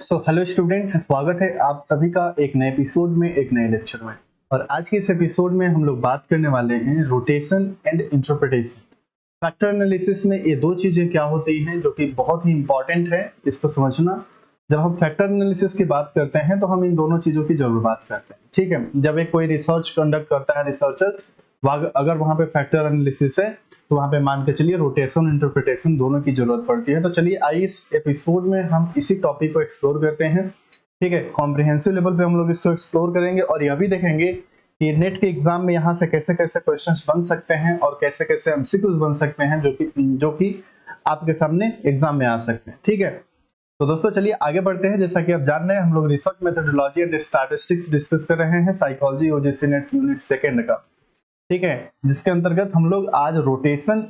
Hello students, स्वागत है आप सभी का एक नए एपिसोड में, एक नए लेक्चर में। और आज के इस एपिसोड में हम लोग बात करने वाले हैं rotation and interpretation. Factor analysis में ये दो चीजें क्या होती हैं जो कि बहुत ही इंपॉर्टेंट है इसको समझना। जब हम फैक्टर एनालिसिस की बात करते हैं तो हम इन दोनों चीजों की जरूर बात करते हैं, ठीक है। जब एक कोई रिसर्च कंडक्ट करता है रिसर्चर, अगर वहां पे फैक्टर एनालिसिस है तो वहां पे मान के चलिए रोटेशन इंटरप्रिटेशन दोनों की जरूरत पड़ती है। तो चलिए आइए इस एपिसोड में हम इसी टॉपिक को एक्सप्लोर करते हैं, ठीक है। कॉम्प्रिहेंसिव लेवल पे हम लोग इसको एक्सप्लोर करेंगे और यह भी देखेंगे कि नेट के एग्जाम में यहाँ से कैसे कैसे क्वेश्चंस बन सकते हैं और कैसे कैसे एमसीक्यूज बन सकते हैं जो कि आपके सामने एग्जाम में आ सकते हैं, ठीक है। तो दोस्तों चलिए आगे बढ़ते हैं। जैसा कि आप जान रहे हैं हम लोग research methodology and statistics discuss कर रहे हैं psychology OGC net unit second का, ठीक है। जिसके अंतर्गत हम लोग आज रोटेशन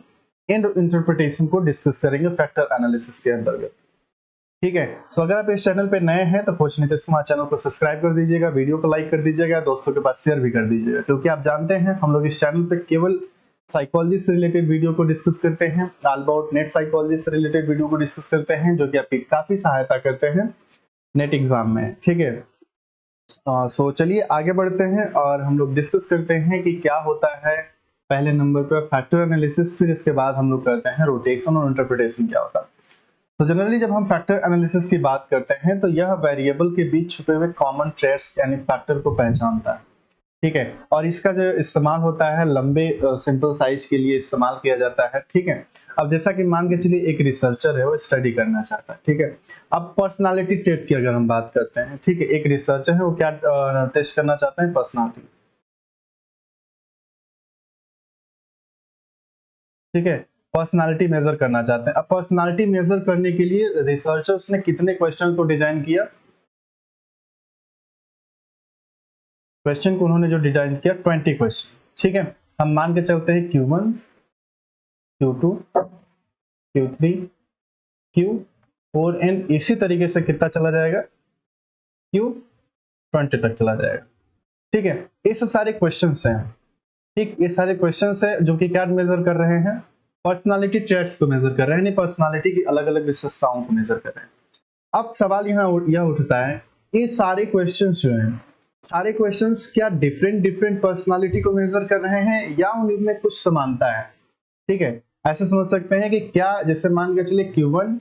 एंड इंटरप्रिटेशन को डिस्कस करेंगे फैक्टर एनालिसिस के अंतर्गत, ठीक है। सो अगर आप इस चैनल पे नए हैं तो कुछ नहीं तो इसको चैनल को सब्सक्राइब कर दीजिएगा, वीडियो को लाइक कर दीजिएगा, दोस्तों के पास शेयर भी कर दीजिएगा, क्योंकि आप जानते हैं हम लोग इस चैनल पे केवल साइकोलॉजी से रिलेटेड वीडियो को डिस्कस करते हैं, ऑल अबाउट नेट साइकोलॉजी से रिलेटेड वीडियो को डिस्कस करते हैं, जो कि आपकी काफी सहायता करते हैं नेट एग्जाम में, ठीक है। सो चलिए आगे बढ़ते हैं और हम लोग डिस्कस करते हैं कि क्या होता है पहले नंबर पर फैक्टर एनालिसिस, फिर इसके बाद हम लोग करते हैं रोटेशन और इंटरप्रिटेशन क्या होता है। तो जनरली जब हम फैक्टर एनालिसिस की बात करते हैं तो यह वेरिएबल के बीच छुपे हुए कॉमन ट्रेड्स यानी फैक्टर को पहचानता है, ठीक है। और इसका जो इस्तेमाल होता है लंबे सिंपल साइज के लिए इस्तेमाल किया जाता है, ठीक है। अब जैसा कि मान के चलिए एक रिसर्चर है, वो स्टडी करना चाहता है, ठीक है। अब पर्सनालिटी टेस्ट की अगर हम बात करते हैं, ठीक है, एक रिसर्चर है वो क्या टेस्ट करना चाहते हैं, पर्सनालिटी, ठीक है। पर्सनालिटी मेजर करना चाहते हैं। अब पर्सनालिटी मेजर करने के लिए रिसर्चर्स ने कितने क्वेश्चन को डिजाइन किया, क्वेश्चन को उन्होंने जो डिजाइन किया 20 क्वेश्चन, ठीक है। हम मान के चलते हैं Q1 Q2 Q3 Q4 and इसी तरीके से कितना चला जाएगा, Q20 तक चला जाएगा, ठीक है। ये सब सारे क्वेश्चंस हैं, ठीक। ये सारे क्वेश्चंस हैं जो कि क्या मेजर कर रहे हैं, पर्सनालिटी ट्रेट्स को मेजर कर रहे हैं, यानी पर्सनालिटी की अलग अलग विशेषताओं को मेजर कर रहे हैं। अब सवाल यहाँ यह उठता है, ये सारे क्वेश्चंस जो हैं, सारे क्वेश्चंस क्या डिफरेंट डिफरेंट पर्सनालिटी को मेजर कर रहे हैं या उनमें कुछ समानता है, ठीक है। ऐसे समझ सकते हैं कि क्या, जैसे मान के चलिए Q1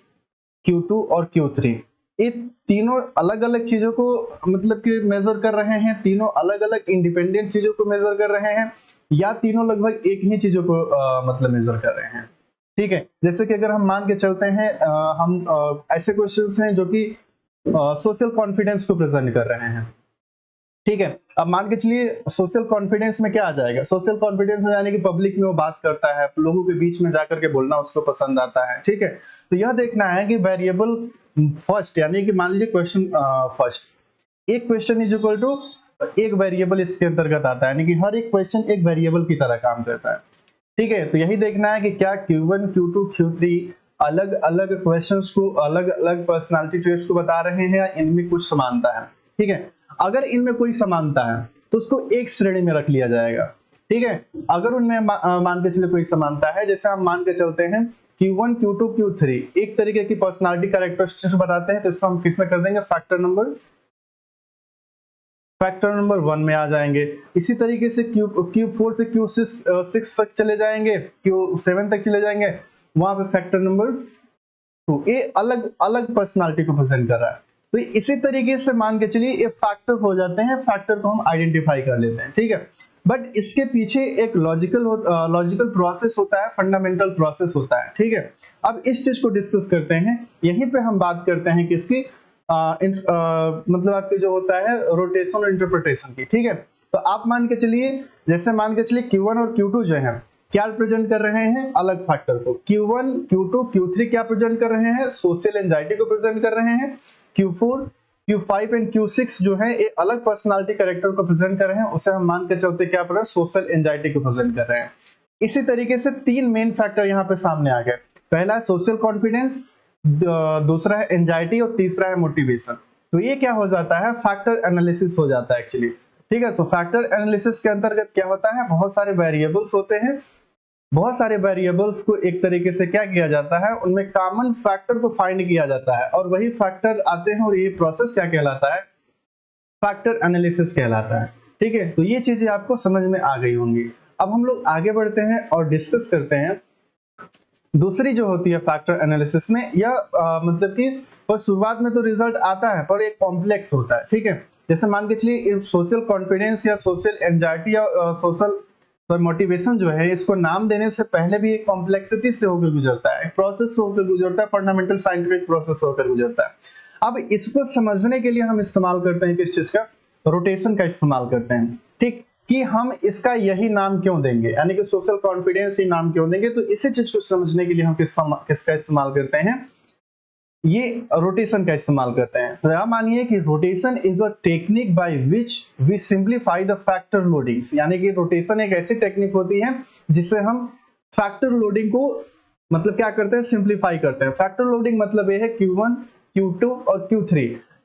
Q2 और Q3 ये तीनों अलग अलग चीजों को मतलब कि मेजर कर रहे हैं, तीनों अलग अलग इंडिपेंडेंट चीजों को मेजर कर रहे हैं, या तीनों लगभग एक ही चीजों को मतलब मेजर कर रहे हैं, ठीक है। जैसे कि अगर हम मान के चलते हैं ऐसे क्वेश्चंस हैं जो कि सोशल कॉन्फिडेंस को प्रेजेंट कर रहे हैं, ठीक है। अब मान के चलिए सोशल कॉन्फिडेंस में क्या आ जाएगा, सोशल कॉन्फिडेंस में यानी कि पब्लिक में वो बात करता है, लोगों के बीच में जाकर के बोलना उसको पसंद आता है, ठीक है। तो यह देखना है कि वेरिएबल फर्स्ट, यानी कि मान लीजिए क्वेश्चन फर्स्ट, एक क्वेश्चन इज इक्वल टू एक वेरिएबल इसके अंतर्गत आता है, यानी कि हर एक क्वेश्चन एक वेरिएबल की तरह काम करता है, ठीक है। तो यही देखना है कि क्या Q1 Q2 Q3 अलग अलग क्वेश्चंस को, अलग अलग पर्सनालिटी ट्रेट्स को बता रहे हैं या इनमें कुछ समानता है, ठीक है। अगर इनमें कोई समानता है तो उसको एक श्रेणी में रख लिया जाएगा, ठीक है। अगर उनमें मान के चले कोई समानता है, जैसे हम मान के चलते हैं Q1 Q2 Q3 एक तरीके की पर्सनालिटी कैरेक्टरिस्टिक्स बताते हैं, तो इसको हम किसमें कर देंगे, फैक्टर नंबर 1 में आ जाएंगे। इसी तरीके से Q4 से Q6 तक चले जाएंगे, Q7 तक चले जाएंगे, वहां पे फैक्टर नंबर 2, ये अलग अलग पर्सनालिटी को प्रेजेंट कर रहा है। तो इसी तरीके से मान के चलिए ये फैक्टर हो जाते हैं, फैक्टर को हम आइडेंटिफाई कर लेते हैं, ठीक है। बट इसके पीछे एक लॉजिकल प्रोसेस होता है, फंडामेंटल प्रोसेस होता है, ठीक है। अब इस चीज को डिस्कस करते हैं, यहीं पे हम बात करते हैं किसकी, मतलब आपके जो होता है रोटेशन और इंटरप्रिटेशन की, ठीक है। तो आप मान के चलिए, जैसे मान के चलिए Q1 और Q2 जो है क्या रिप्रेजेंट कर रहे हैं, अलग फैक्टर को। Q1 Q2 Q3 क्या प्रेजेंट कर रहे हैं, सोशल एंजाइटी को प्रेजेंट कर रहे हैं। Q4 Q5 एंड Q6 जो है ये अलग पर्सनालिटी कैरेक्टर को प्रेजेंट कर रहे हैं, उसे हम मान के चलते क्या कर रहे हैं, सोशल एंजाइटी को प्रेजेंट कर रहे हैं। इसी तरीके से तीन मेन फैक्टर यहाँ पे सामने आ गए, पहला है सोशल कॉन्फिडेंस, दूसरा है एंजाइटी और तीसरा है मोटिवेशन। तो ये क्या हो जाता है, फैक्टर एनालिसिस हो जाता है एक्चुअली, ठीक है। तो फैक्टर एनालिसिस के अंतर्गत क्या होता है, बहुत सारे वेरिएबल्स होते हैं बहुत सारे वेरिएबल्स को एक तरीके से क्या किया जाता है, उनमें कॉमन फैक्टर को फाइंड किया जाता है और वही फैक्टर आते हैं और ये प्रोसेस क्या कहलाता है, फैक्टर एनालिसिस कहलाता है। ठीक है, तो ये चीजें आपको समझ में आ गई होंगी। अब हम लोग आगे बढ़ते हैं और डिस्कस करते हैं दूसरी जो होती है फैक्टर एनालिसिस में, या मतलब कि और शुरुआत में तो रिजल्ट आता है पर एक कॉम्प्लेक्स होता है। ठीक है, जैसे मान के चलिए सोशल कॉन्फिडेंस या सोशल एंजाइटी या सोशल मोटिवेशन जो है, इसको नाम देने से पहले भी एक कॉम्प्लेक्सिटी से होकर गुजरता है, एक प्रोसेस से होकर गुजरता है, फंडामेंटल साइंटिफिक प्रोसेस होकर गुजरता है। अब इसको समझने के लिए हम इस्तेमाल करते हैं किस चीज का, रोटेशन का इस्तेमाल करते हैं। ठीक, कि हम इसका यही नाम क्यों देंगे, यानी कि सोशल कॉन्फिडेंस ही नाम क्यों देंगे, तो इसी चीज को समझने के लिए हम किसका इस्तेमाल करते हैं, ये रोटेशन का इस्तेमाल करते हैं। तो यह मानिए कि rotation is a technique by which we simplify the factor loadings, यानी कि रोटेशन एक ऐसी टेक्निक होती है जिससे हम फैक्टर लोडिंग को मतलब क्या करते हैं, सिंप्लीफाई करते हैं। फैक्टर लोडिंग मतलब ये है Q1, Q2 और Q3,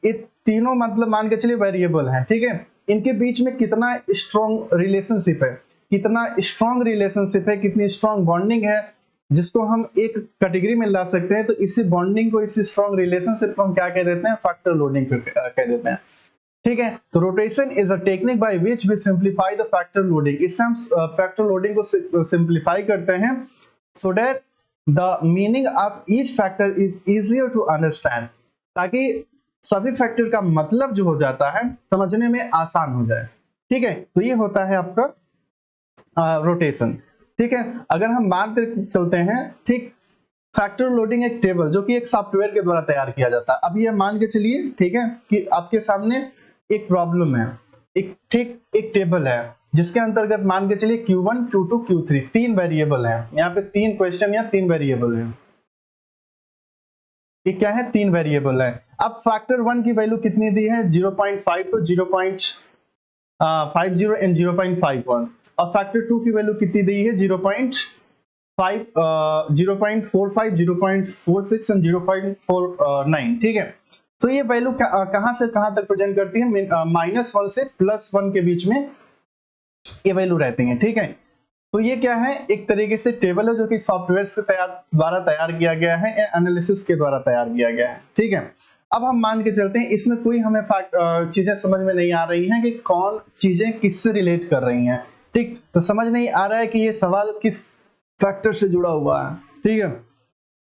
ये तीनों मतलब मान के चलिए वेरिएबल हैं। ठीक है, इनके बीच में कितना स्ट्रॉन्ग रिलेशनशिप है, कितना स्ट्रॉन्ग रिलेशनशिप है, कितनी स्ट्रॉन्ग बॉन्डिंग है, जिसको हम एक कैटेगरी में ला सकते हैं। तो इसी बॉन्डिंग को, इसी स्ट्रॉन्ग रिलेशनशिप को हम क्या कह देते हैं, फैक्टर लोडिंग कह देते हैं। ठीक है, तो rotation is a technique by which we simplify the factor loading, इससे हम फैक्टर लोडिंग को सिंप्लीफाई करते हैं so that the meaning of each factor is easier to understand, ताकि सभी फैक्टर का मतलब जो हो जाता है समझने में आसान हो जाए। ठीक है, तो ये होता है आपका रोटेशन। ठीक है, अगर हम मान कर चलते हैं, ठीक, फैक्टर लोडिंग एक टेबल जो कि एक सॉफ्टवेयर के द्वारा तैयार किया जाता है। अब ये मान के चलिए, ठीक है, कि आपके सामने एक प्रॉब्लम है, एक टेबल है जिसके अंतर्गत मान के चलिए Q1, Q2, Q3 तीन वेरिएबल हैं। यहाँ पे तीन क्वेश्चन या तीन वेरिएबल हैं। ये क्या है, तीन वेरिएबल है। अब फैक्टर 1 की वैल्यू कितनी दी है, 0.5 to 0.50 एंड 0.51, और फैक्टर 2 की वैल्यू कितनी दी है, 0.45, 0.46 एंड 0.49। ठीक है, तो ये वैल्यू कहां से कहां तक प्रेजेंट करती है, -1 से +1 के बीच में ये वैल्यू रहती है। ठीक है, तो ये क्या है, एक तरीके से टेबल है जो कि सॉफ्टवेयर से द्वारा तैयार किया गया है या एनालिसिस के द्वारा तैयार किया गया है। ठीक है, अब हम मान के चलते हैं इसमें कोई हमें चीजें समझ में नहीं आ रही हैं कि कौन चीजें किससे रिलेट कर रही हैं। ठीक, तो समझ नहीं आ रहा है कि ये सवाल किस फैक्टर से जुड़ा हुआ है। ठीक है,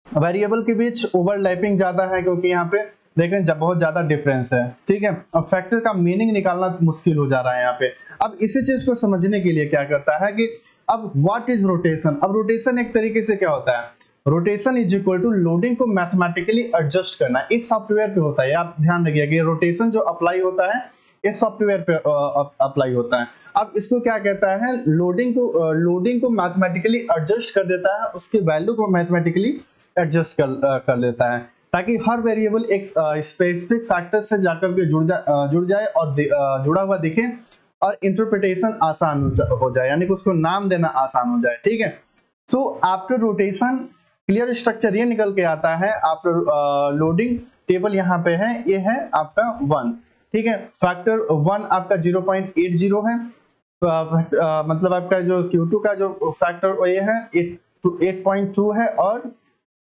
वेरिएबल के बीच ओवरलैपिंग ज्यादा है क्योंकि यहाँ पे देखें जब बहुत ज्यादा डिफरेंस है। ठीक है, और फैक्टर का मीनिंग निकालना मुश्किल हो जा रहा है यहाँ पे। अब इसी चीज को समझने के लिए क्या करता है कि अब व्हाट इज रोटेशन। अब रोटेशन एक तरीके से क्या होता है, rotation is equal to loading को मैथमेटिकली एडजस्ट करना। इस सॉफ्टवेयर पे होता है, आप ध्यान रखिए कि रोटेशन जो अप्लाई होता है इस सॉफ्टवेयर पे अप्लाई होता है। अब इसको क्या कहता है, लोडिंग को मैथमेटिकली एडजस्ट कर देता है, उसकी वैल्यू को मैथमेटिकली एडजस्ट कर देता है, ताकि हर वेरिएबल एक स्पेसिफिक फैक्टर से जाकर के जुड़ जाए और जुड़ा हुआ दिखे और इंटरप्रिटेशन आसान हो जाए, यानी कि उसको नाम देना आसान हो जाए। ठीक है, so after rotation clear structure ये निकल के आता है। आफ्टर लोडिंग टेबल यहाँ पे है, ये है आपका 1। ठीक है, फैक्टर 1 आपका 0.80 है, मतलब आपका जो Q2 का जो फैक्टर ये है 8.2 है, और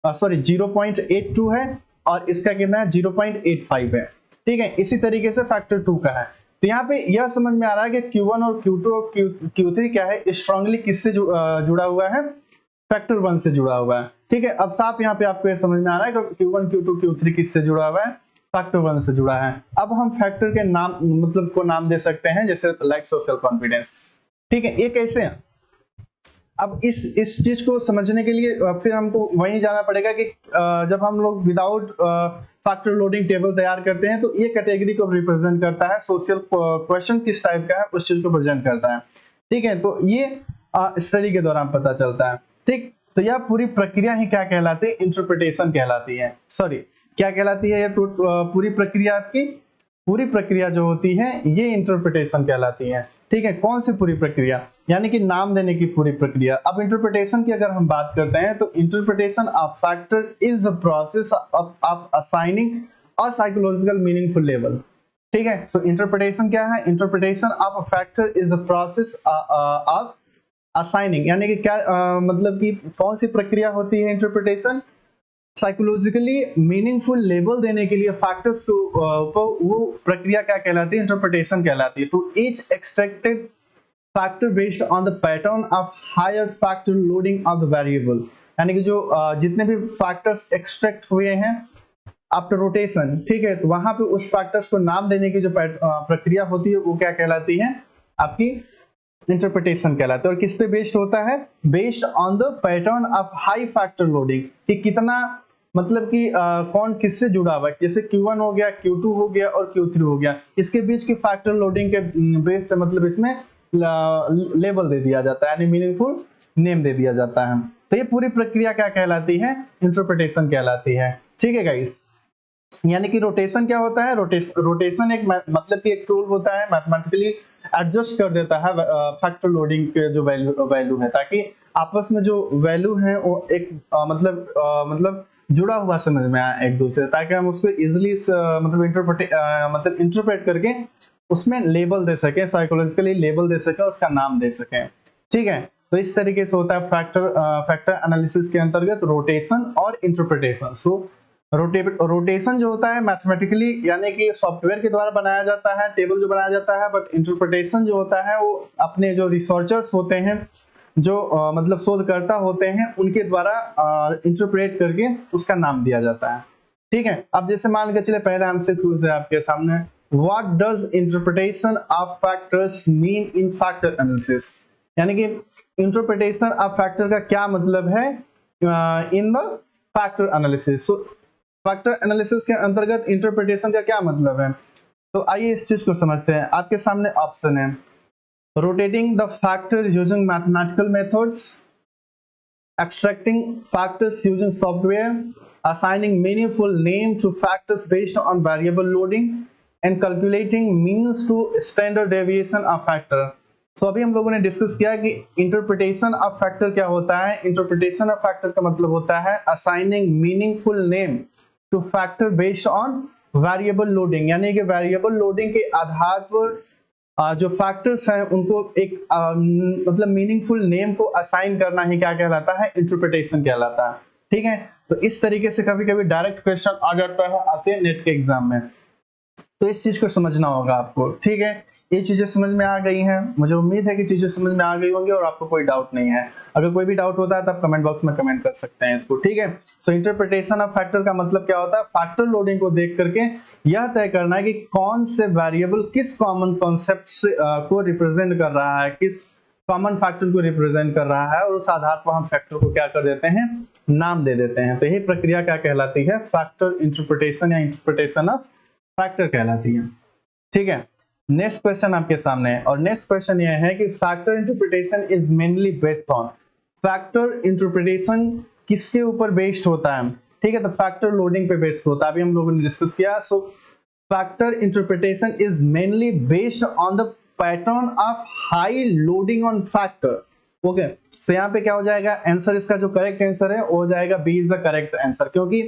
सॉरी 0.82 है, और इसका कितना है 0.85 है। ठीक है, इसी तरीके से फैक्टर 2 का है। तो यहाँ पे यह समझ में आ रहा है कि Q1 और Q2 और Q3 क्या है, स्ट्रांगली किससे जुड़ा हुआ है, फैक्टर 1 से जुड़ा हुआ है। ठीक है, अब साफ यहाँ पे आपको ये समझ में आ रहा है कि Q1, Q2, Q3 किससे जुड़ा हुआ है, फैक्टर 1 से जुड़ा है। अब हम फैक्टर के नाम मतलब को नाम दे सकते हैं, जैसे लाइक सोशल कॉन्फिडेंस। ठीक है, ये कैसे है, अब इस चीज को समझने के लिए फिर हमको वहीं जाना पड़ेगा कि जब हम लोग विदाउट फैक्टर लोडिंग टेबल तैयार करते हैं तो ये कैटेगरी को रिप्रेजेंट करता है, सोशल क्वेश्चन किस टाइप का है उस चीज को प्रेजेंट करता है। ठीक है, तो ये स्टडी के दौरान पता चलता है। ठीक, तो यह पूरी प्रक्रिया ही क्या कहलाती है, इंटरप्रिटेशन कहलाती है। सॉरी, क्या कहलाती है, ये पूरी प्रक्रिया आपकी पूरी प्रक्रिया जो होती है ये इंटरप्रिटेशन कहलाती है। ठीक है, कौन सी पूरी प्रक्रिया, यानी कि नाम देने की पूरी प्रक्रिया। अब इंटरप्रिटेशन की अगर हम बात करते हैं तो interpretation of factor is the process of assigning a psychological meaningful level. ठीक है, सो इंटरप्रिटेशन क्या है, interpretation of a factor is the process of assigning यानी कि क्या मतलब कि कौन सी प्रक्रिया होती है इंटरप्रिटेशन, साइकोलॉजिकली मीनिंगफुल लेबल देने के लिए फैक्टर्स को वो प्रक्रिया क्या कहलाती है, इंटरप्रिटेशन कहलाती है। तो each extracted factor based on the pattern of higher factor loading of the variable, यानी कि जो जितने भी फैक्टर्स एक्सट्रैक्ट हुए हैं आफ्टर रोटेशन, ठीक है, तो वहां पे उस फैक्टर्स को नाम देने की जो प्रक्रिया होती है वो क्या कहलाती है, आपकी इंटरप्रिटेशन कहलाता है। और किस पे बेस्ड होता है, based on the pattern of high factor loading, कि कितना मतलब कि कौन किससे जुड़ा हुआ है, जैसे Q1 हो गया, Q2 हो गया और Q3 हो गया, इसके बीच की फैक्टर लोडिंग के बेस पे मतलब इसमें लेबल दे दिया जाता है, यानी मीनिंगफुल नेम दे दिया जाता है। तो ये पूरी प्रक्रिया क्या कहलाती है, इंटरप्रिटेशन कहलाती है। ठीक है गाइस, यानी कि रोटेशन क्या होता है, रोटेशन एक मतलब कि एक टूल होता है, मैथमेटिकली एडजस्ट कर देता है फैक्टर लोडिंग के जो वैल्यू है, ताकि आपस में जो वैल्यू है वो एक मतलब जुड़ा हुआ समझ में आए एक दूसरे, ताकि हम उसको इजिली मतलब इंटरप्रेट करके उसमें लेबल दे सके, साइकोलॉजिकली लेबल दे सके, उसका नाम दे सके। ठीक है, तो इस तरीके से होता है फैक्टर एनालिसिस के अंतर्गत रोटेशन और इंटरप्रिटेशन। सो रोटेशन जो होता है मैथमेटिकली यानी कि सॉफ्टवेयर के द्वारा बनाया जाता है, टेबल जो बनाया जाता है, बट इंटरप्रिटेशन जो होता है वो अपने जो रिसर्चर्स होते हैं, जो मतलब शोधकर्ता होते हैं, उनके द्वारा इंटरप्रेट करके उसका नाम दिया जाता है। ठीक है, अब जैसे मान के चले पहला हमसे क्वेश्चन है आपके सामने, what does interpretation of factors mean in factor analysis, यानी कि इंटरप्रिटेशन ऑफ फैक्टर का क्या मतलब है in the factor analysis. So factor analysis के अंतर्गत इंटरप्रिटेशन का क्या मतलब है, तो आइए इस चीज को समझते हैं। आपके सामने ऑप्शन है, rotating the factor using mathematical methods, extracting factors using software, assigning meaningful name to factors based on variable loading, and calculating means to standard deviation of factor। So अभी हम लोगों ने डिस्कस किया कि इंटरप्रिटेशन ऑफ फैक्टर क्या होता है। Interpretation of factor का मतलब होता है assigning meaningful name two factor based on variable loading, यानी कि वेरिएबल लोडिंग के आधार पर जो फैक्टर्स हैं उनको एक मतलब मीनिंगफुल नेम को असाइन करना ही क्या कहलाता है, इंटरप्रिटेशन कहलाता है। ठीक है, तो इस तरीके से कभी कभी डायरेक्ट क्वेश्चन आ जाता है आते हैं नेट के एग्जाम में, तो इस चीज को समझना होगा आपको। ठीक है, ये चीजें समझ में आ गई हैं, मुझे उम्मीद है कि चीजें समझ में आ गई होंगी और आपको कोई डाउट नहीं है। अगर कोई भी डाउट होता है तो आप कमेंट बॉक्स में कमेंट कर सकते हैं इसको। ठीक है, सो इंटरप्रिटेशन ऑफ फैक्टर का मतलब क्या होता है, फैक्टर लोडिंग को देख करके यह तय करना है कि कौन से वेरिएबल किस कॉमन कॉन्सेप्ट को रिप्रेजेंट कर रहा है, किस कॉमन फैक्टर को रिप्रेजेंट कर रहा है, और उस आधार पर हम फैक्टर को क्या कर देते हैं, नाम दे देते हैं। तो यही प्रक्रिया क्या कहलाती है, फैक्टर इंटरप्रिटेशन या इंटरप्रिटेशन ऑफ फैक्टर कहलाती है। ठीक है, नेक्स्ट क्वेश्चन आपके सामने है, और नेक्स्ट क्वेश्चन ये है कि factor interpretation is mainly based on, factor interpretation किसके ऊपर बेस्ड होता है। ठीक है, तो फैक्टर लोडिंग पे बेस्ड होता है, अभी हम लोगों ने डिस्कस किया। So factor interpretation is mainly based on the pattern of high loading on factor. Okay, so यहाँ पे क्या हो जाएगा, आंसर इसका जो करेक्ट आंसर है वो हो जाएगा B is the correct answer, क्योंकि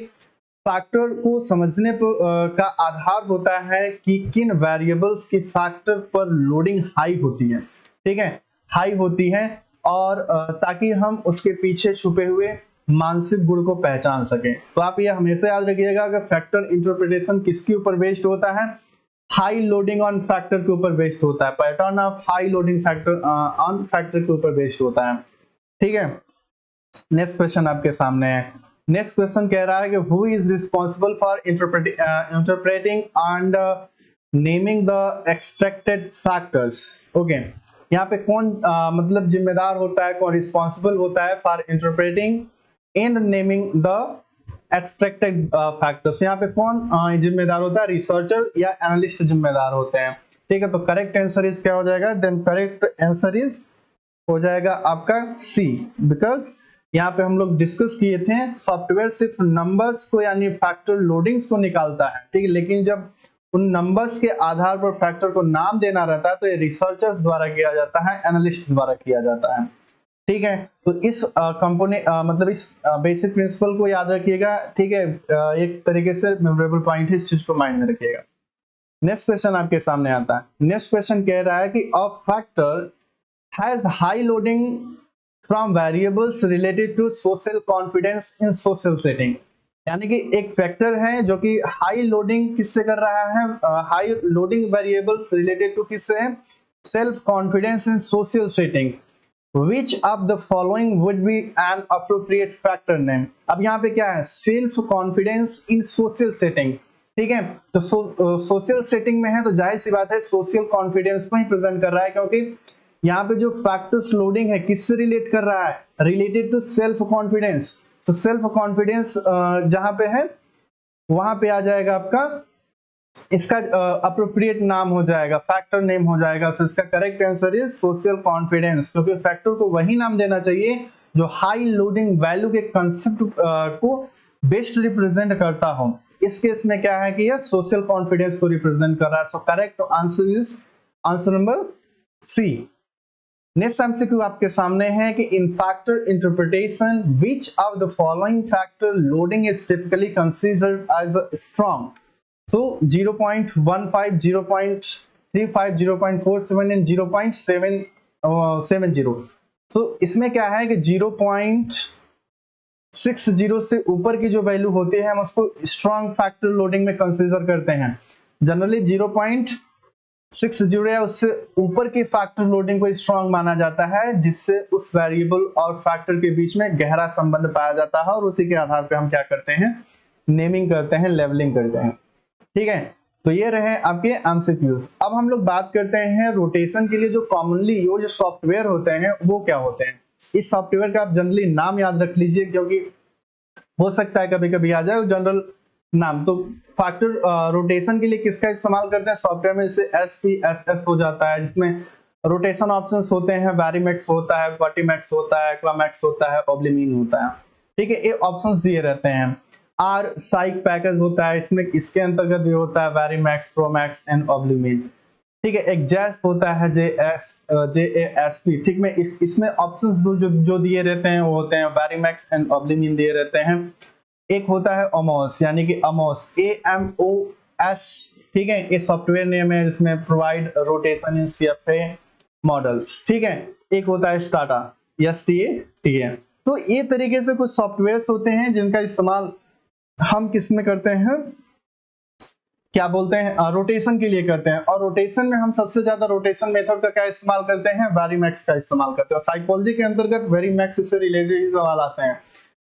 फैक्टर को समझने का आधार होता है कि किन वेरिएबल्स की फैक्टर पर लोडिंग हाई होती है। ठीक है, हाई होती है, और ताकि हम उसके पीछे छुपे हुए मानसिक गुण को पहचान सके। तो आप ये हमेशा याद रखिएगा कि फैक्टर इंटरप्रिटेशन किसके ऊपर बेस्ड होता है, हाई लोडिंग ऑन फैक्टर के ऊपर बेस्ड होता है, pattern of high loading factor on factor के ऊपर बेस्ड होता है। ठीक है, नेक्स्ट क्वेश्चन आपके सामने है। नेक्स्ट क्वेश्चन कह रहा है कि who is responsible for interpreting and naming the extracted factors. Okay, यहाँ पे कौन मतलब जिम्मेदार होता है, कौन रिस्पॉन्सिबल होता है for interpreting and naming the extracted factors. यहाँ पे कौन जिम्मेदार होता है, रिसर्चर या एनालिस्ट जिम्मेदार होते हैं। ठीक है, तो करेक्ट आंसर इज क्या हो जाएगा, देन करेक्ट आंसर इज हो जाएगा आपका सी, बिकॉज यहाँ पे हम लोग डिस्कस किए थे सॉफ्टवेयर सिर्फ नंबर्स को यानी फैक्टर लोडिंग्स को निकालता है। ठीक है, लेकिन जब उन नंबर्स के आधार पर फैक्टर को नाम देना रहता है तो ये रिसर्चर्स द्वारा किया जाता है, एनालिस्ट द्वारा किया जाता है। ठीक है, तो इस कंपोनेंट मतलब इस बेसिक प्रिंसिपल को याद रखिएगा। ठीक है, एक तरीके से मेमोरेबल पॉइंट है, इस चीज को माइंड में रखिएगा। नेक्स्ट क्वेश्चन आपके सामने आता है। नेक्स्ट क्वेश्चन कह रहा है कि a factor has high loading from variables related to social confidence in social setting। यानी कि एक फैक्टर है जो कि हाई लोडिंग किससे कर रहा है, high loading variables related to किससे है, self confidence in social setting. Which of the following would be an appropriate factor name? अब यहाँ पे क्या है, self confidence in social setting. ठीक है, तो सोशल सेटिंग में है तो जाहिर सी बात है सोशल कॉन्फिडेंस को ही प्रेजेंट कर रहा है, क्योंकि यहाँ पे जो फैक्टर्स लोडिंग है किससे रिलेट कर रहा है, रिलेटेड टू सेल्फ कॉन्फिडेंस। तो सेल्फ कॉन्फिडेंस जहां पे है वहां पे आ जाएगा आपका इसका अप्रोप्रिएट नाम हो जाएगा, फैक्टर नेम हो जाएगा। सो इसका correct answer is social confidence, क्योंकि फैक्टर को वही नाम देना चाहिए जो हाई लोडिंग वैल्यू के कंसेप्ट को बेस्ट रिप्रेजेंट करता हो। इस केस में क्या है कि यह सोशल कॉन्फिडेंस को रिप्रेजेंट कर रहा है। So correct answer is answer number C. Next MCQ आपके सामने है कि in factor interpretation which of the following factor loading is typically considered as strong. So 0.15, 0.35, 0.47 and 0.70। So इसमें क्या है कि 0.60 से ऊपर की जो वैल्यू होती है हम उसको स्ट्रॉन्ग फैक्टर लोडिंग में कंसीडर करते हैं। जनरली 0.60 या उससे ऊपर की फैक्टर लोडिंग को स्ट्रॉन्ग माना जाता है, जिससे उस वेरिएबल और फैक्टर के बीच में गहरा संबंध पाया जाता है, और उसी के आधार पर हम क्या करते हैं, नेमिंग करते हैं, लेवलिंग करते हैं। ठीक है, तो ये रहे आपके एमसीक्यूज। अब हम लोग बात करते हैं रोटेशन के लिए जो कॉमनली यूज सॉफ्टवेयर होते हैं वो क्या होते हैं। इस सॉफ्टवेयर का आप जनरली नाम याद रख लीजिए, क्योंकि हो सकता है कभी कभी आ जाए जनरल नाम। तो फैक्टर रोटेशन के लिए किसका इस्तेमाल करते हैं सॉफ्टवेयर में, जैसे SPSS हो जाता है, जिसमें रोटेशन ऑप्शंस होते हैं, वेरिमैक्स होता है, वर्टिमैक्स होता है, एक्वामैक्स होता है, ओब्लिमीन होता है। ठीक है, ये ऑप्शंस दिए रहते हैं। आर साइक पैकेज होता है, इसमें इसके अंतर्गत भी होता है वेरिमैक्स, प्रोमैक्स एंड ओब्लिमीन। ठीक है, एक जैस्प होता है JASP। ठीक में इसमें ऑप्शंस जो दिए रहते हैं वो होते हैं वेरिमैक्स एंड ओब्लिमीन दिए रहते हैं। एक होता है ओमोस, यानी कि अमोस, AMOS। ठीक है, ये सॉफ्टवेयर नेम है जिसमें प्रोवाइड रोटेशन इन CFA मॉडल्स। ठीक है, एक होता है स्टाटा, STA। ठीक है, तो ये तरीके से कुछ सॉफ्टवेयर्स होते हैं जिनका इस्तेमाल हम किस में करते हैं, क्या बोलते हैं, रोटेशन के लिए करते हैं। और रोटेशन में हम सबसे ज्यादा रोटेशन मेथड का क्या इस्तेमाल करते हैं, वेरिमैक्स का इस्तेमाल करते हैं। साइकोलॉजी के अंतर्गत वेरिमैक्स से रिलेटेड ही सवाल आते हैं।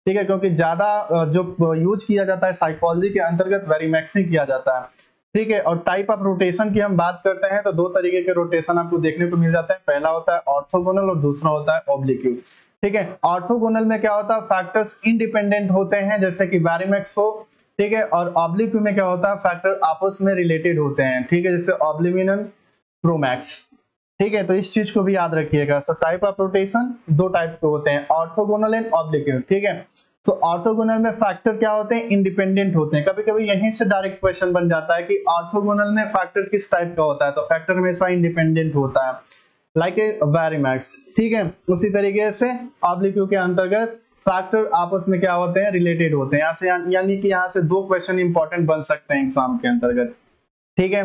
ठीक है, क्योंकि ज्यादा जो यूज किया जाता है साइकोलॉजी के अंतर्गत वेरिमैक्स ही किया जाता है। ठीक है, और टाइप ऑफ रोटेशन की हम बात करते हैं तो दो तरीके के रोटेशन आपको देखने को मिल जाते हैं। पहला होता है ऑर्थोगोनल और दूसरा होता है ऑब्लिक्यू। ठीक है, ऑर्थोगोनल में क्या होता है, फैक्टर्स इंडिपेंडेंट होते हैं जैसे कि वेरिमैक्स हो। ठीक है, और ऑब्लिक्यू में क्या होता है, फैक्टर आपस में रिलेटेड होते हैं। ठीक है, जैसे ओब्लिमिन, प्रोमैक्स। ठीक है, तो इस चीज को भी याद रखिएगा। सो टाइप ऑफ रोटेशन दो टाइप के होते हैं, ऑर्थोगोनल एंड ऑब्लिक्यू। ठीक है, तो ऑर्थोगोनल में फैक्टर क्या होते हैं, इंडिपेंडेंट होते हैं। कभी कभी यहीं से डायरेक्ट क्वेश्चन बन जाता है कि ऑर्थोगोनल में फैक्टर किस टाइप का होता है, तो फैक्टर हमेशा इंडिपेंडेंट होता है, लाइक ए वेरिमैक्स। ठीक है, उसी तरीके से ऑब्लिक्यू के अंतर्गत फैक्टर आपस में क्या होते हैं, रिलेटेड होते हैं। यहाँ से यानी कि यहाँ से दो क्वेश्चन इंपॉर्टेंट बन सकते हैं एग्जाम के अंतर्गत। ठीक है,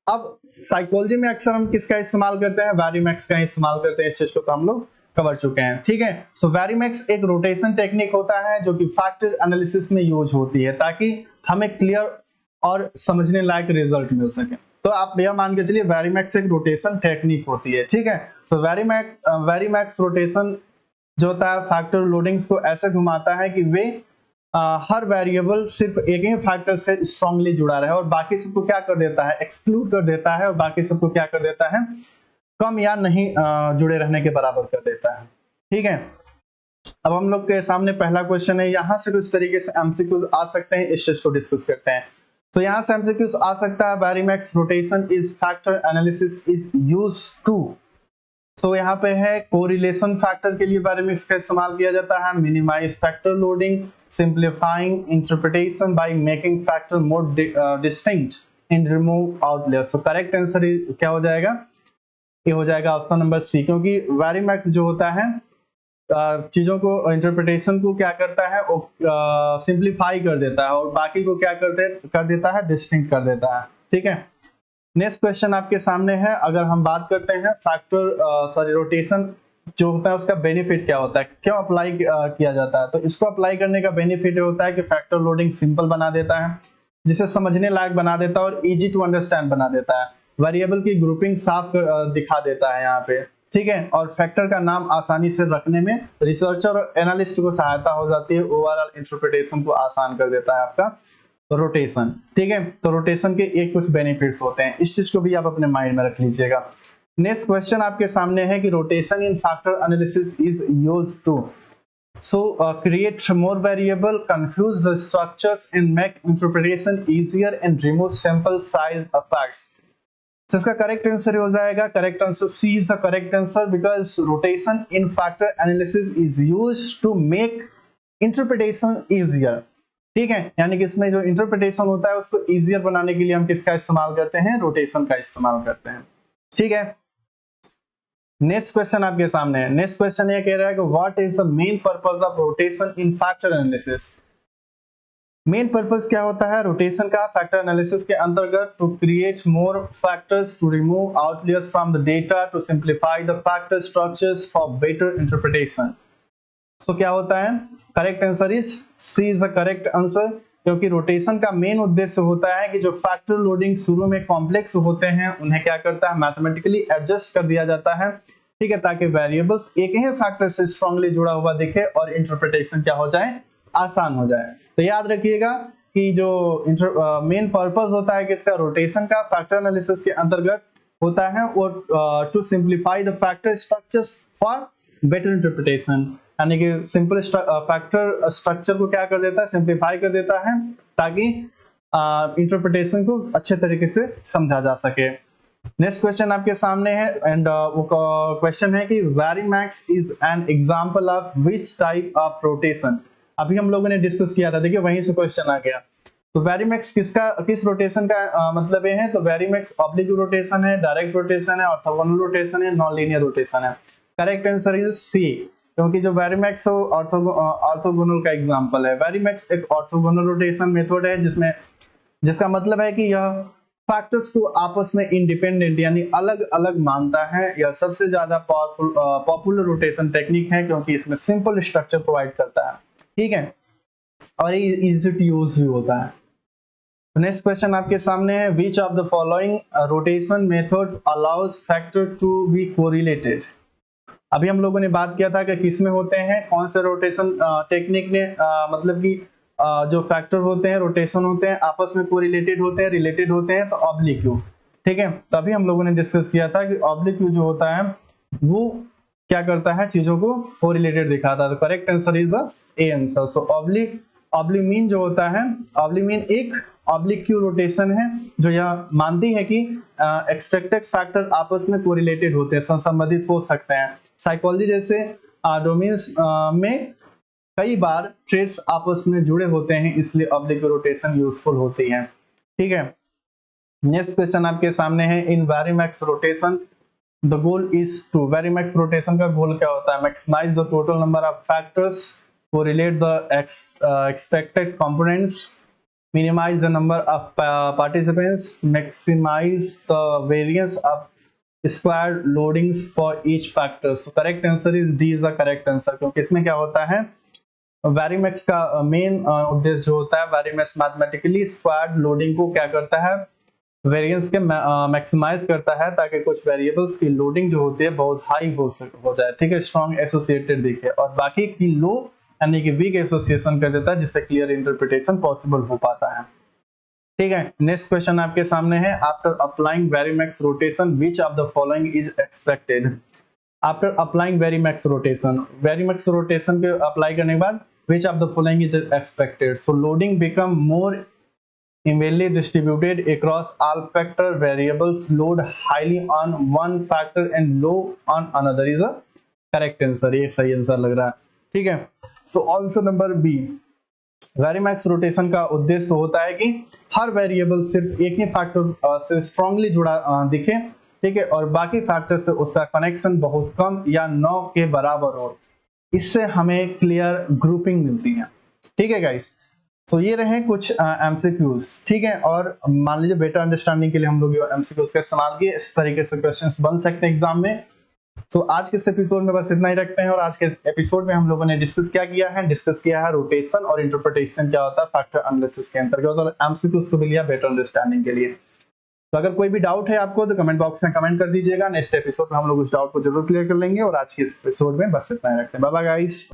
अब साइकोलॉजी में अक्सर हम किसका इस्तेमाल करते हैं, वेरिमैक्स का इस्तेमाल करते हैं। इस चीज को तो हम लोग कवर चुके हैं। ठीक है, सो वेरिमैक्स एक रोटेशन टेक्निक होता है जो कि फैक्टर एनालिसिस में यूज होती है, ताकि हमें क्लियर और समझने लायक रिजल्ट मिल सके। तो आप यह मान के चलिए वेरिमैक्स एक रोटेशन टेक्निक होती है। ठीक है, सो वेरिमैक्स रोटेशन जो होता है फैक्टर लोडिंग्स को ऐसे घुमाता है कि वे हर वेरिएबल सिर्फ एक ही फैक्टर से स्ट्रांगली जुड़ा रहे, और बाकी सबको क्या कर देता है, एक्सक्लूड कर देता है, और बाकी सबको क्या कर देता है, कम या नहीं जुड़े रहने के बराबर कर देता है। ठीक है, अब हम लोग के सामने पहला क्वेश्चन है, यहाँ से कुछ तरीके से एमसीक्यूज आ सकते हैं, इस चीज को डिस्कस करते हैं। तो यहाँ से एमसीक्यूज आ सकता है, varimax rotation is factor analysis is used to. So यहाँ पे है कोरिलेशन फैक्टर के लिए वेरिमैक्स का इस्तेमाल किया जाता है, minimize factor loading, simplifying interpretation by making factor more distinct and remove outliers. So correct answer क्या हो जाएगा, ये हो जाएगा ऑप्शन नंबर सी, क्योंकि वेरिमैक्स जो होता है चीजों को, इंटरप्रिटेशन को क्या करता है, वो सिंप्लीफाई कर देता है, और बाकी को क्या कर देता है, डिस्टिंक्ट कर देता है। ठीक है, नेक्स्ट क्वेश्चन आपके सामने है, अगर हम बात करते हैं फैक्टर रोटेशन जो होता है उसका बेनिफिट क्या होता है, क्यों अप्लाई किया जाता है। तो इसको अप्लाई करने का बेनिफिट होता है कि फैक्टर लोडिंग सिंपल बना देता है, जिसे समझने लायक बना देता है और इजी टू अंडरस्टैंड बना देता है। वेरिएबल की ग्रुपिंग साफ दिखा देता है यहाँ पे, ठीक है। और फैक्टर का नाम आसानी से रखने में रिसर्चर और एनालिस्ट को सहायता हो जाती है, ओवरऑल इंटरप्रिटेशन को आसान कर देता है आपका रोटेशन, ठीक है। तो रोटेशन के एक कुछ बेनिफिट्स होते हैं, इस चीज को भी आप अपने माइंड में रख लीजिएगा। नेक्स्ट क्वेश्चन आपके सामने है कि rotation in factor analysis is used to create more variable, confuse the structures and make interpretation easier and remove sample size effects. So इसका करेक्ट आंसर हो जाएगा, correct answer C is the correct answer, because rotation in factor analysis is used to make interpretation easier, ठीक है। यानी कि इसमें जो interpretation होता है उसको इजियर बनाने के लिए हम किसका इस्तेमाल करते हैं, रोटेशन का इस्तेमाल करते हैं, ठीक है। नेक्स्ट क्वेश्चन आपके सामने है। नेक्स्ट क्वेश्चन ये कह रहा है कि what is the main purpose of rotation in factor analysis. Main purpose क्या होता है रोटेशन का फैक्टर एनालिसिस के अंतर्गत, to create more factors, to remove outliers from the data, to simplify the factor structures for better interpretation. So क्या होता है, correct answer is C is the correct answer, क्योंकि रोटेशन का main उद्देश्य होता है कि जो फैक्टर लोडिंग शुरू में कॉम्प्लेक्स होते हैं उन्हें क्या करता है, मैथमेटिकली एडजस्ट कर दिया जाता है, ठीक है, ताकि वेरिएबल्स एक ही फैक्टर से स्ट्रांगली जुड़ा हुआ दिखे और इंटरप्रिटेशन क्या हो जाए, आसान हो जाए। तो याद रखिएगा कि जो मेन पर्पस होता है कि इसका रोटेशन का फैक्टर एनालिसिस के अंतर्गत होता है वो to simplify the factor structures for better interpretation, यानी कि सिंपल फैक्टर स्ट्रक्चर को क्या कर देता है, सिंप्लीफाई कर देता है ताकि इंटरप्रिटेशन को अच्छे तरीके से समझा जा सके। नेक्स्ट क्वेश्चन आपके सामने है एंड वो क्वेश्चन है कि varimax is an example of which type of rotation. अभी हम लोगों ने डिस्कस किया था, देखिए वहीं से क्वेश्चन आ गया। तो वेरीमैक्स किस रोटेशन का मतलब ये है, तो वेरीमैक्स ऑब्लिक रोटेशन है, डायरेक्ट रोटेशन है, ऑर्थोगोनल रोटेशन है, नॉन लीनियर रोटेशन है। करेक्ट आंसर इज सी, क्योंकि जो वेरीमैक्स ऑर्थोगोनल का एग्जांपल है। वेरीमैक्स एक ऑर्थोगोनल रोटेशन मेथड है जिसका मतलब है कि यह फैक्टर्स को आपस में इंडिपेंडेंट यानी अलग अलग मानता है। यह सबसे ज्यादा पॉपुलर रोटेशन टेक्निक है क्योंकि इसमें सिंपल स्ट्रक्चर प्रोवाइड करता है, ठीक है, और ये इजी टू यूज भी होता है। नेक्स्ट क्वेश्चन आपके सामने है, which of the following rotation method allows factor to be correlated. अभी हम लोगों ने बात किया था कि किसमें होते हैं, कौन से रोटेशन टेक्निक ने मतलब कि जो फैक्टर होते हैं रोटेशन होते हैं आपस में कोरिलेटेड होते हैं, रिलेटेड होते हैं, तो ऑब्लिक यू, ठीक है। तभी हम लोगों ने डिस्कस किया था कि ऑब्लिक यू जो होता है वो क्या करता है, चीजों को कोरिलेटेड दिखाता है। तो correct answer is A answer. So oblique mean जो होता है, ऑब्लिक मीन एक ऑब्लिक क्यू रोटेशन है जो यह मानती है कि एक्सट्रैक्टेड फैक्टर आपस में कोरिलेटेड होते हैं, संबंधित हो सकते हैं। साइकोलॉजी जैसे डोमेन्स में कई बार ट्रेड्स आपस में जुड़े होते हैं, इसलिए ऑब्लिक रोटेशन यूजफुल होती है, ठीक है। नेक्स्ट क्वेश्चन आपके सामने है, in varimax rotation the goal is to. Varimax rotation का गोल क्या होता है, maximize the total number of factors, correlate the expected components, minimize the number of participants, maximize the variance of squared loadings for each factor. So correct answer is D is the correct answer, क्योंकि इसमें क्या होता है, वेरीमैक्स का main उद्देश्य जो होता है, वेरीमैक्स मैथमेटिकली स्क्वायर्ड लोडिंग को क्या करता है, वेरिएंस के मैक्सिमाइज करता है ताकि कुछ वेरिएबल्स की लोडिंग जो होती है बहुत हाई हो जाए, ठीक है, स्ट्रॉन्ग एसोसिएटेड दिखे, और बाकी की लो यानी कि वीक एसोसिएशन कर देता है, जिससे क्लियर इंटरप्रिटेशन पॉसिबल हो पाता है, ठीक है। नेक्स्ट क्वेश्चन आपके सामने है, after applying varimax rotation which of the following is expected. After applying varimax rotation के अप्लाई करने के बाद which of the following is expected. So loading become more evenly distributed across all factor variables, load highly on one factor and low on another is a correct answer। ये सही answer लग रहा है, ठीक है। So answer number B, varimax rotation का उद्देश्य होता है कि हर वेरिएबल सिर्फ एक ही फैक्टर से स्ट्रांगली जुड़ा दिखे, ठीक है, और बाकी फैक्टर से उसका कनेक्शन बहुत कम या न के बराबर हो, इससे हमें क्लियर ग्रुपिंग मिलती है, ठीक है गाइस। सो ये रहे कुछ एमसीक्यूज, ठीक है। और मान लीजिए बेटर अंडरस्टैंडिंग के लिए हम लोग एमसीक्यूज का इस्तेमाल किए, इस तरीके से क्वेश्चंस बन सकते हैं एग्जाम में। सो आज के इस एपिसोड में बस इतना ही रखते हैं। और आज के एपिसोड में हम लोगों ने डिस्कस किया है रोटेशन और इंटरप्रिटेशन क्या होता है फैक्टर एनालिसिस के अंतर्गत, और एमसीक्यूज को भी लिया बेटर अंडरस्टैंडिंग के लिए। तो अगर कोई भी डाउट है आपको तो कमेंट बॉक्स में कमेंट कर दीजिएगा। नेक्स्ट एपिसोड में हम लोग उस डाउट को जरूर क्लियर कर लेंगे। और आज के इस एपिसोड में बस इतना ही रखते हैं। Bye bye guys.